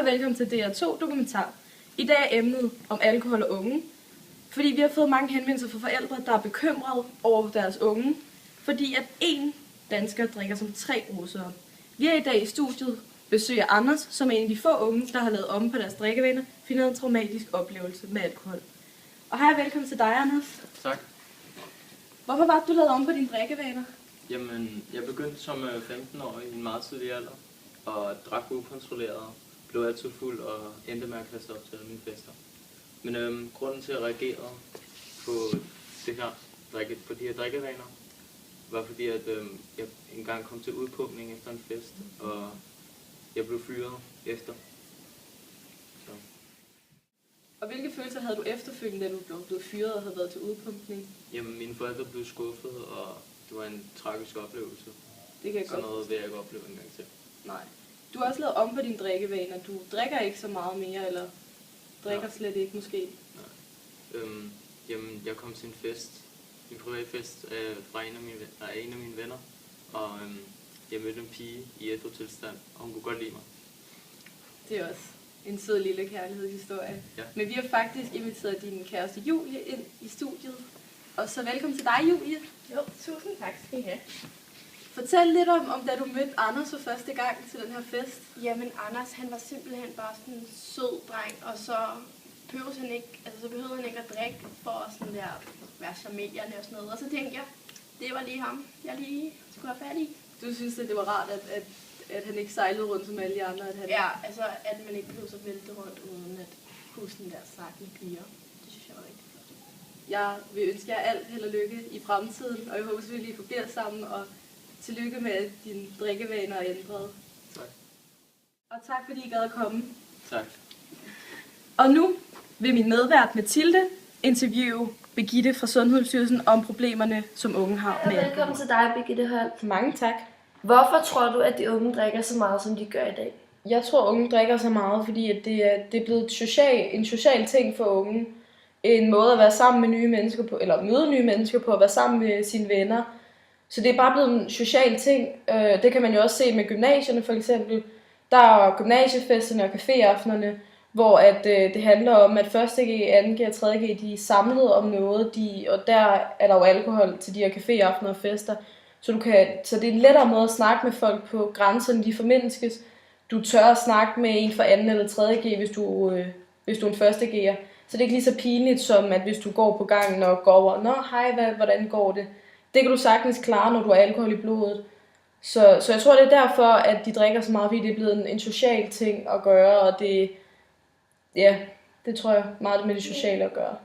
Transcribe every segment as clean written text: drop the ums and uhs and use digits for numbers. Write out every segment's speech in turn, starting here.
og velkommen til DR2 Dokumentar. I dag er emnet om alkohol og unge, fordi vi har fået mange henvendelser fra forældre, der er bekymrede over deres unge, fordi at én dansker drikker som 3 russere. Vi er i dag i studiet besøger Anders, som er en af de få unge, der har lavet om på deres drikkevaner, finder en traumatisk oplevelse med alkohol. Og hej og velkommen til dig, Anders. Tak. Hvorfor var det, du lavede om på dine drikkevaner? Jamen, jeg begyndte som 15-årig i en meget tidlig alder, og drak ukontrolleret, blev altid fuld og endte med at kaste op til alle mine fester. Men grunden til at reagere på de her drikkevaner, var fordi at jeg engang kom til udpumpning efter en fest, og jeg blev fyret efter. Så. Og hvilke følelser havde du efterfølgende, da du blev fyret og havde været til udpumpning? Jamen, mine forældre blev skuffet, og det var en tragisk oplevelse. Det kan jeg sådan godt. noget vil jeg ikke opleve en gang til. Nej. Du har også lavet om på dine drikkevaner. Du drikker ikke så meget mere, eller drikker slet ikke måske? Nej. Jamen, jeg kom til en fest, en privat fest fra en af mine venner, og jeg mødte en pige i ædru-tilstand, og hun kunne godt lide mig. Det er også en sød lille kærlighedshistorie. Ja. Men vi har faktisk inviteret din kæreste Julie ind i studiet. Og så velkommen til dig, Julie. Jo, tusind tak skal I have. Fortæl lidt om da du mødte Anders for første gang til den her fest. Jamen, Anders, han var simpelthen bare sådan en sød dreng, og så behøvede han ikke at drikke for at sådan der være charmerende og sådan noget. Og så tænkte jeg, det var lige ham, jeg lige skulle have fat i. Du synes, at det var rart, at han ikke sejlede rundt som alle de andre? Ja, altså at man ikke behøvede at vælte rundt uden at huske den der snakkende piger. Det synes jeg var rigtig flot. Jeg vil ønske jer alt held og lykke i fremtiden, og jeg håber selvfølgelig, at I forbliver sammen, og tillykke med, at dine drikkevaner er ændret. Tak. Og tak fordi I gad at komme. Tak. Og nu vil min medvært Mathilde interviewe Birgitte fra Sundhedsstyrelsen om problemerne, som unge har med alkohol. Velkommen til dig, Birgitte Holt. Mange tak. Hvorfor tror du, at de unge drikker så meget, som de gør i dag? Jeg tror, unge drikker så meget, fordi at det er blevet en social ting for unge. En måde at være sammen med nye mennesker på, eller møde nye mennesker på, at være sammen med sine venner. Så det er bare blevet en social ting. Det kan man jo også se med gymnasierne for eksempel. Der er gymnasiefesterne og caféaftenerne, hvor at, det handler om, at 1. G, 2. G og 3. G, de er samlet om noget, og der er der jo alkohol til de her caféaftener og fester. Så det er en lettere måde at snakke med folk på, grænserne de formindskes. Du tør at snakke med en fra 2. eller 3. G, hvis du er en 1. G'er. Så det er ikke lige så pinligt som, at hvis du går på gangen og går over, nå hej, hvordan går det? Det kan du sagtens klare, når du har alkohol i blodet. Så jeg tror, det er derfor, at de drikker så meget, fordi det er blevet en social ting at gøre, og det tror jeg meget med det sociale at gøre.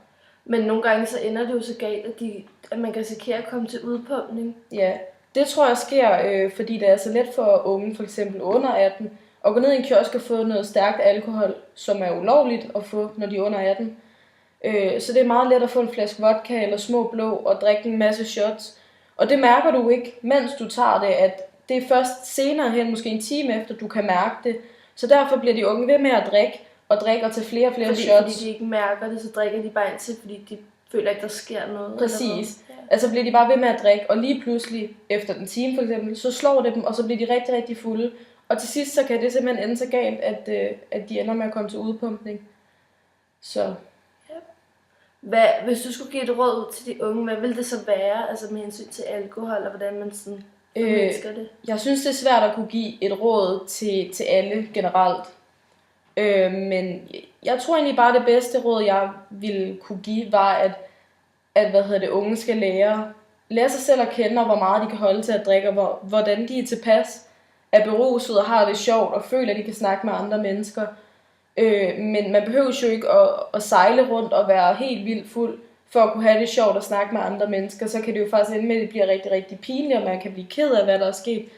Men nogle gange så ender det jo så galt, at man kan risikere at komme til udpumpning. Ja, det tror jeg sker, fordi det er så let for unge, for eksempel under 18, at gå ned i en kiosk og få noget stærkt alkohol, som er ulovligt at få, når de er under 18. Så det er meget let at få en flaske vodka eller små blå og drikke en masse shots. Og det mærker du ikke, mens du tager det, at det er først senere hen, måske en time efter, du kan mærke det. Så derfor bliver de unge ved med at drikke og til flere og flere shots. Fordi de ikke mærker det, så drikker de bare indtil, fordi de føler ikke, der sker noget. Præcis. Ja. Altså bliver de bare ved med at drikke, og lige pludselig, efter en time for eksempel, så slår det dem, og så bliver de rigtig, rigtig fulde. Og til sidst, så kan det simpelthen ende så galt, at de ender med at komme til udpumpning. Så... Hvis du skulle give et råd ud til de unge, hvad vil det så være, altså med hensyn til alkohol, og hvordan man sådan formindsker det? Jeg synes, det er svært at kunne give et råd til alle generelt. Men jeg tror egentlig bare, det bedste råd, jeg ville kunne give, var, at unge skal lære sig selv at kende, og hvor meget de kan holde til at drikke, og hvordan de er tilpas, er beruset og har det sjovt, og føler, at de kan snakke med andre mennesker. Men man behøver jo ikke at sejle rundt og være helt vildt fuld, for at kunne have det sjovt og snakke med andre mennesker. Så kan det jo faktisk ende med, at det bliver rigtig, rigtig pinligt, og man kan blive ked af, hvad der er sket.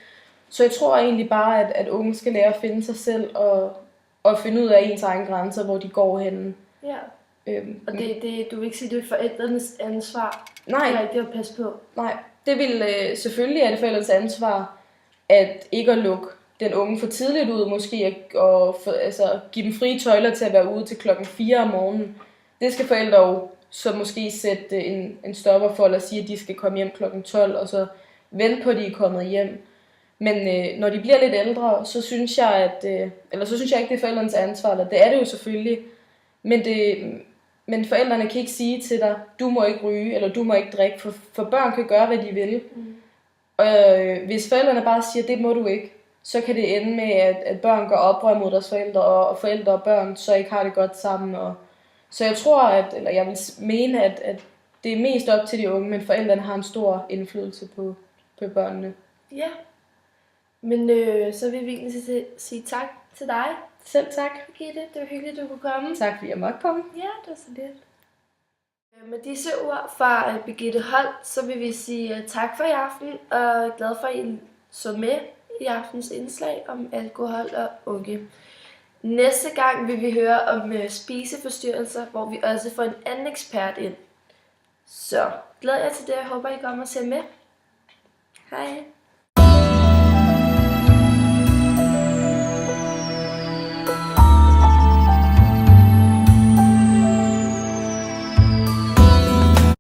Så jeg tror egentlig bare, at unge skal lære at finde sig selv, og finde ud af ens egen grænser, hvor de går henne. Ja, og du vil ikke sige, at det er forældrenes ansvar? Nej. Det er rigtigt at passe på? Nej, det vil selvfølgelig er det forældrenes ansvar, at ikke at lukke den unge for tidligt ud, måske at give dem frie tøjler til at være ude til 4:00 om morgenen. Det skal forældre jo så måske sætte en stopper for, eller sige, at de skal komme hjem 12:00, og så vente på, at de er kommet hjem. Men når de bliver lidt ældre, så synes jeg, så synes jeg ikke, det er forældrenes ansvar, eller det er det jo selvfølgelig, men forældrene kan ikke sige til dig, du må ikke ryge, eller du må ikke drikke, for børn kan gøre, hvad de vil. Og hvis forældrene bare siger, det må du ikke, så kan det ende med, at børn går oprør mod deres forældre, og forældre og børn så ikke har det godt sammen. Så jeg tror, jeg vil mene, at det er mest op til de unge, men forældrene har en stor indflydelse på børnene. Ja. Men så vil vi egentlig sige tak til dig. Selv tak. Birgitte, det var hyggeligt, at du kunne komme. Tak fordi jeg måtte komme. Ja, det var så lidt. Med disse ord fra Birgitte Holt, så vil vi sige tak for i aften, og glad for, at I så med i aftens indslag om alkohol og unge. Næste gang vil vi høre om spiseforstyrrelser, hvor vi også får en anden ekspert ind. Så glæder jeg til det, jeg håber, I kommer og ser med. Hej.